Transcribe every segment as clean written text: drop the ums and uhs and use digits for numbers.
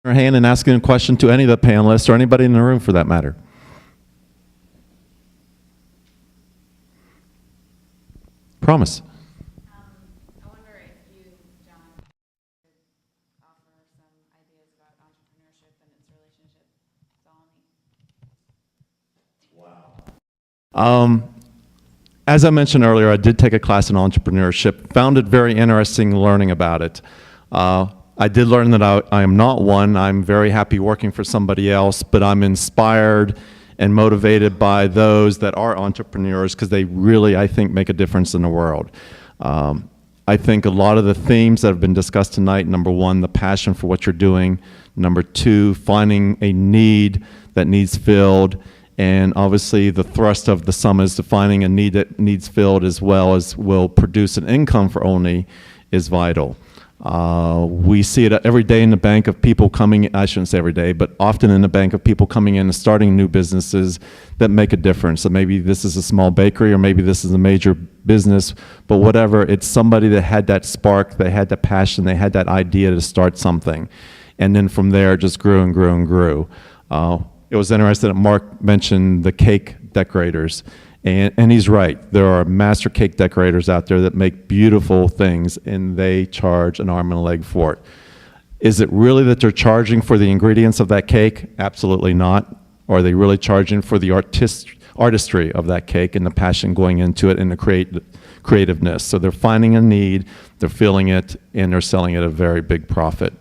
Your hand and asking a question to any of the panelists or anybody in the room for that matter. Promise. I wonder if you, John, could offer some ideas about entrepreneurship and its relationship to Olney. Wow. As I mentioned earlier, I did take a class in entrepreneurship, found it very interesting learning about it. I did learn that I am not one. I'm very happy working for somebody else, but I'm inspired and motivated by those that are entrepreneurs because they really, I think, make a difference in the world. I think a lot of the themes that have been discussed tonight, number one, the passion for what you're doing. Number two, finding a need that needs filled. And obviously the thrust of the summit is defining a need that needs filled as well as will produce an income for Olney is vital. We see it every day in the bank of people coming, I shouldn't say every day, but often in the bank of people coming in and starting new businesses that make a difference. So maybe this is a small bakery or maybe this is a major business, but whatever, it's somebody that had that spark, they had that passion, they had that idea to start something. And then from there it just grew and grew and grew. It was interesting that Mark mentioned the cake decorators. And he's right. There are master cake decorators out there that make beautiful things, and they charge an arm and a leg for it. Is it really that they're charging for the ingredients of that cake? Absolutely not. Or are they really charging for the artistry of that cake and the passion going into it and the creativeness? So they're finding a need, they're filling it, and they're selling it at a very big profit.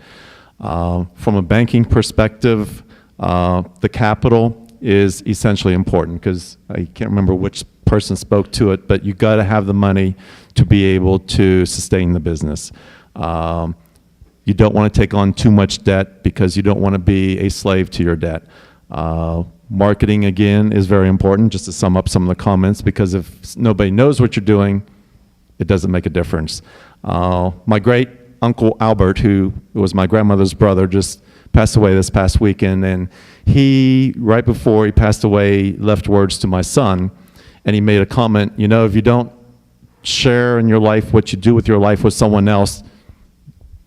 From a banking perspective, the capital is essentially important because I can't remember which person spoke to it, but you got to have the money to be able to sustain the business. You don't want to take on too much debt because you don't want to be a slave to your debt. Marketing, again, is very important, just to sum up some of the comments, because if nobody knows what you're doing, it doesn't make a difference. My great uncle Albert, who was my grandmother's brother, just passed away this past weekend, and he, right before he passed away, left words to my son, and he made a comment, you know, if you don't share in your life what you do with your life with someone else,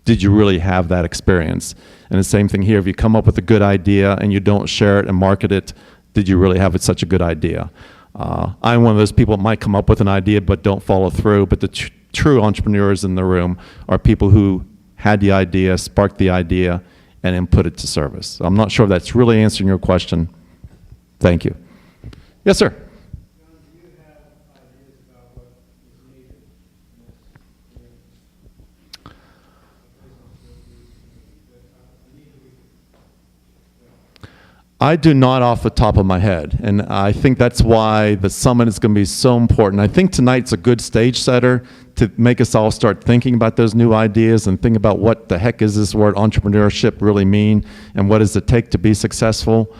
did you really have that experience? And the same thing here, if you come up with a good idea and you don't share it and market it, did you really have such a good idea? I'm one of those people that might come up with an idea but don't follow through, but the true entrepreneurs in the room are people who had the idea, sparked the idea, and then put it to service. So I'm not sure if that's really answering your question. Thank you. Yes, sir. John, do you have ideas about what is needed in this I do not off the top of my head, and I think that's why the summit is going to be so important. I think tonight's a good stage setter to make us all start thinking about those new ideas and think about what the heck is this word entrepreneurship really mean and what does it take to be successful.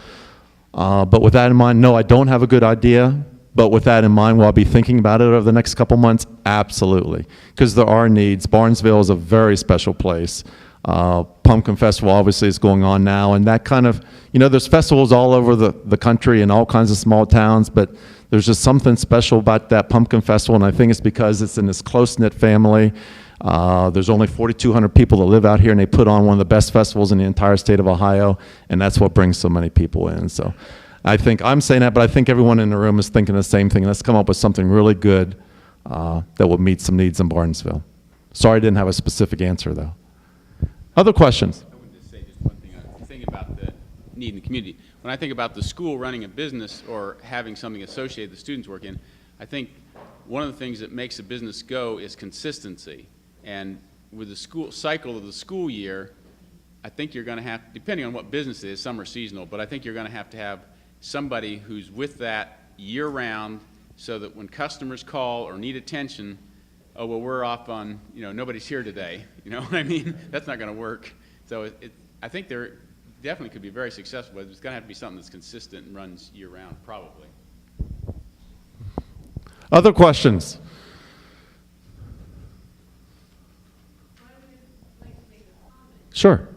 But with that in mind, no, I don't have a good idea, but with that in mind, will I be thinking about it over the next couple months? Absolutely, because there are needs. Barnesville is a very special place. Pumpkin Festival obviously is going on now, and that kind of, you know, there's festivals all over the country in all kinds of small towns, but there's just something special about that Pumpkin Festival, and I think it's because it's in this close-knit family. There's only 4,200 people that live out here, and they put on one of the best festivals in the entire state of Ohio, and that's what brings so many people in. So I think I'm saying that, but I think everyone in the room is thinking the same thing. Let's come up with something really good that will meet some needs in Barnesville. Sorry I didn't have a specific answer, though. Other questions? I would just say just one thing. I'm thinking about the need in the community. When I think about the school running a business or having something associated the students work in, I think one of the things that makes a business go is consistency. And with the school cycle of the school year, I think you're going to have, depending on what business it is, some are seasonal, but I think you're going to have somebody who's with that year-round so that when customers call or need attention, oh, well, we're off on, you know, nobody's here today. You know what I mean? That's not going to work. So I think there definitely could be very successful, but it's going to have to be something that's consistent and runs year-round, probably. Other questions? Sure.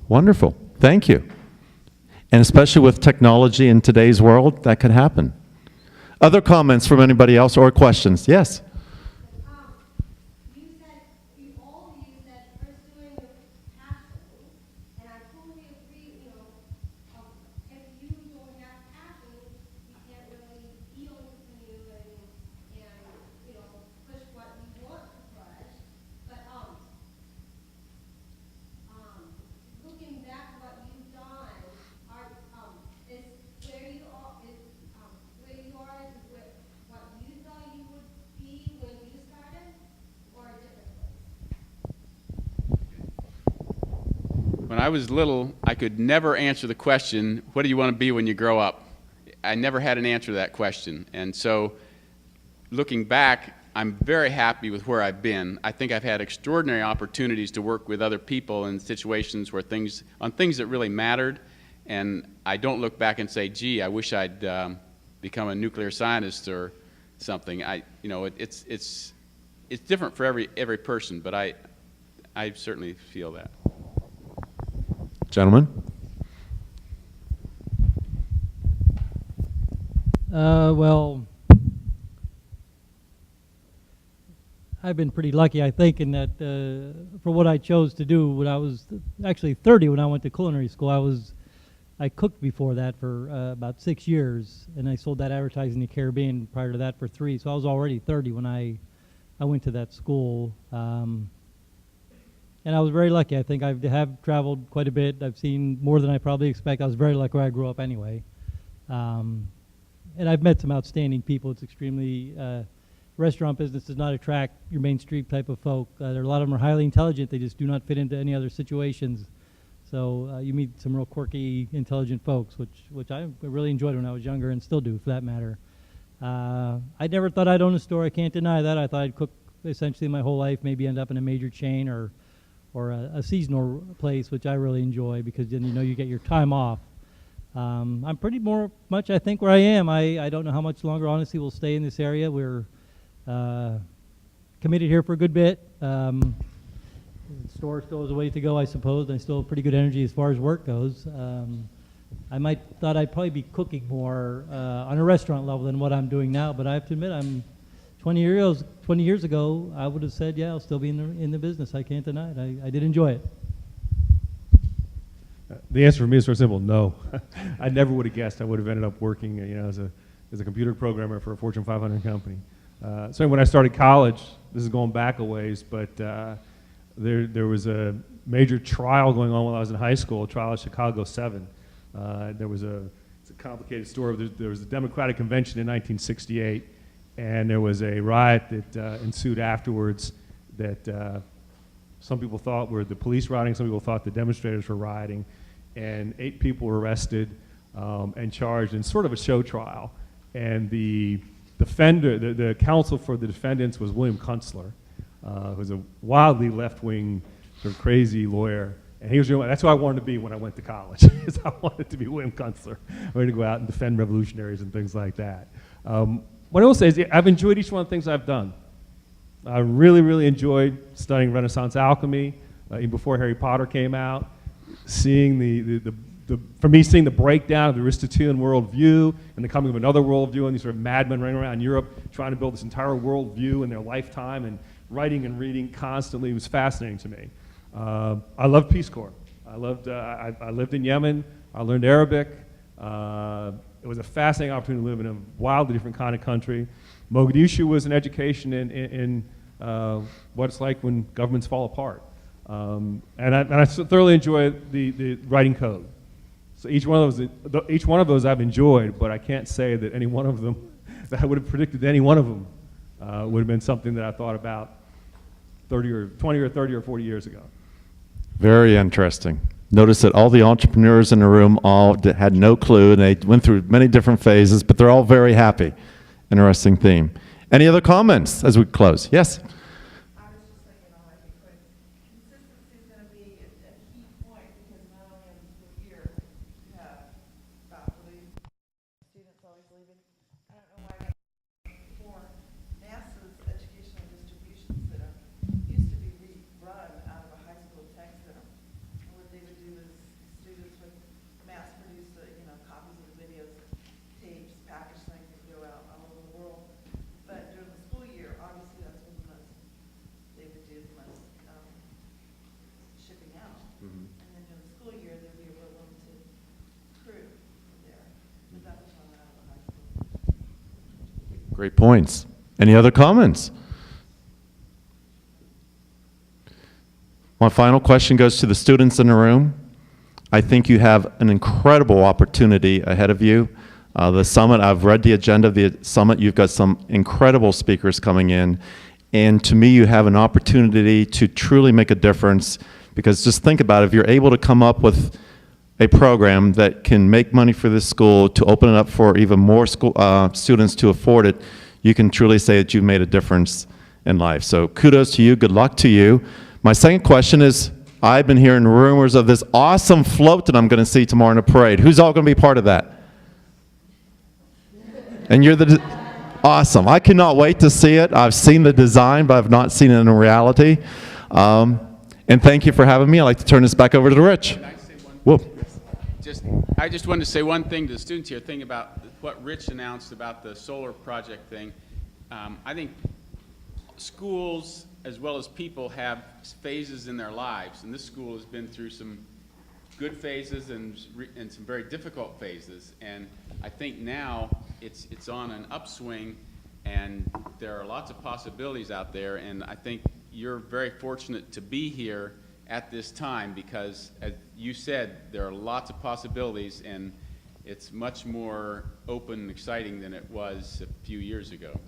Wonderful. Thank you. And especially with technology in today's world, that could happen. Other comments from anybody else or questions? Yes? You said, all of you said pursuing your passion, and I totally agree, if you don't have passion, you can't really feel you and push what you want to push. But, looking back what you've done, is where you are, is where what you thought you would be when you started, or a different place? When I was little, I could never answer the question, what do you want to be when you grow up? I never had an answer to that question. And so, looking back, I'm very happy with where I've been. I think I've had extraordinary opportunities to work with other people in situations where things that really mattered. And I don't look back and say, gee, I wish I'd become a nuclear scientist or something. It's different for every person, but I certainly feel that. Gentlemen? Well, I've been pretty lucky, I think, in that for what I chose to do when I was actually 30 when I went to culinary school. I cooked before that for about 6 years, and I sold that advertising in the Caribbean prior to that for 3. So I was already 30 when I went to that school. And I was very lucky. I think I have traveled quite a bit. I've seen more than I probably expect. I was very lucky where I grew up anyway. And I've met some outstanding people. It's extremely, restaurant business does not attract your mainstream type of folk. A lot of them are highly intelligent. They just do not fit into any other situations. So you meet some real quirky, intelligent folks, which I really enjoyed when I was younger and still do, for that matter. I never thought I'd own a store. I can't deny that. I thought I'd cook essentially my whole life, maybe end up in a major chain or a seasonal place, which I really enjoy because then you get your time off. I'm pretty much, I think, where I am. I don't know how much longer, honestly, we'll stay in this area. We're committed here for a good bit. The store still has a way to go, I suppose. I still have pretty good energy as far as work goes. I thought I'd probably be cooking more on a restaurant level than what I'm doing now, but I have to admit, 20 years ago, I would have said, yeah, I'll still be in the business. I can't deny it. I did enjoy it. The answer for me is very simple, no. I never would have guessed I would have ended up working as a computer programmer for a Fortune 500 company. So when I started college, this is going back a ways, but there was a major trial going on while I was in high school, a trial at Chicago 7. It's a complicated story. There was a Democratic convention in 1968, and there was a riot that ensued afterwards that some people thought were the police rioting, some people thought the demonstrators were rioting, and 8 people were arrested and charged in sort of a show trial. And the counsel for the defendants was William Kunstler, who was a wildly left-wing, sort of crazy lawyer. And he was that's who I wanted to be when I went to college. Is I wanted to be William Kunstler. I wanted to go out and defend revolutionaries and things like that. What I will say is I've enjoyed each one of the things I've done. I really, really enjoyed studying Renaissance alchemy, even before Harry Potter came out. Seeing for me, seeing the breakdown of the Aristotelian worldview and the coming of another worldview, and these sort of madmen running around Europe trying to build this entire worldview in their lifetime and writing and reading constantly was fascinating to me. I loved Peace Corps. I lived in Yemen. I learned Arabic. It was a fascinating opportunity to live in a wildly different kind of country. Mogadishu was an education in what it's like when governments fall apart. And I thoroughly enjoy the writing code. So each one of those I've enjoyed, but I can't say that any one of them, that I would have predicted any one of them would have been something that I thought about 20 or 30 or 40 years ago. Very interesting. Notice that all the entrepreneurs in the room all had no clue, and they went through many different phases, but they're all very happy. Interesting theme. Any other comments as we close? Yes? I was just thinking, if you could, consistency is going to be a key point because not only in the school year, you have faculty, students always leaving. I don't know why more NASA's educational distribution center used to be run out of a high school tech center. And what they would do is Great points. Any other comments? My final question goes to the students in the room. I think you have an incredible opportunity ahead of you. The summit, I've read the agenda of the summit. You've got some incredible speakers coming in. And to me, you have an opportunity to truly make a difference, because just think about it, if you're able to come up with a program that can make money for this school, to open it up for even more school, students to afford it, you can truly say that you've made a difference in life. So kudos to you, good luck to you. My second question is, I've been hearing rumors of this awesome float that I'm going to see tomorrow in the parade. Who's all going to be part of that? And you're the, awesome. I cannot wait to see it. I've seen the design, but I've not seen it in reality. And thank you for having me. I'd like to turn this back over to Rich. Can I say one thing? Whoop. I just wanted to say one thing to the students here, thinking about what Rich announced about the solar project thing. I think schools, as well as people, have phases in their lives, and this school has been through some good phases and some very difficult phases, and I think now it's on an upswing, and there are lots of possibilities out there, and I think you're very fortunate to be here at this time, because, as you said, there are lots of possibilities, and it's much more open and exciting than it was a few years ago.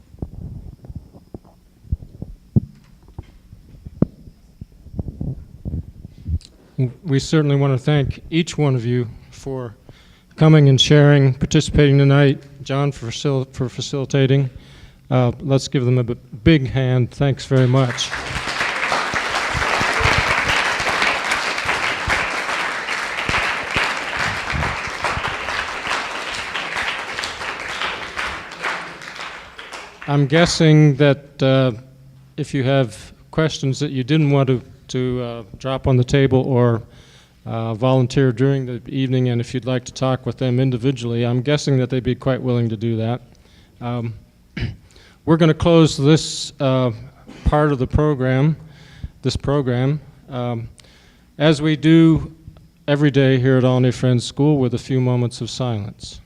We certainly want to thank each one of you for coming and sharing, participating tonight. John for facilitating. Let's give them a big hand. Thanks very much. I'm guessing that if you have questions that you didn't want to drop on the table or volunteer during the evening, and if you'd like to talk with them individually, I'm guessing that they'd be quite willing to do that. We're going to close this part of the program, as we do every day here at Olney Friends School, with a few moments of silence.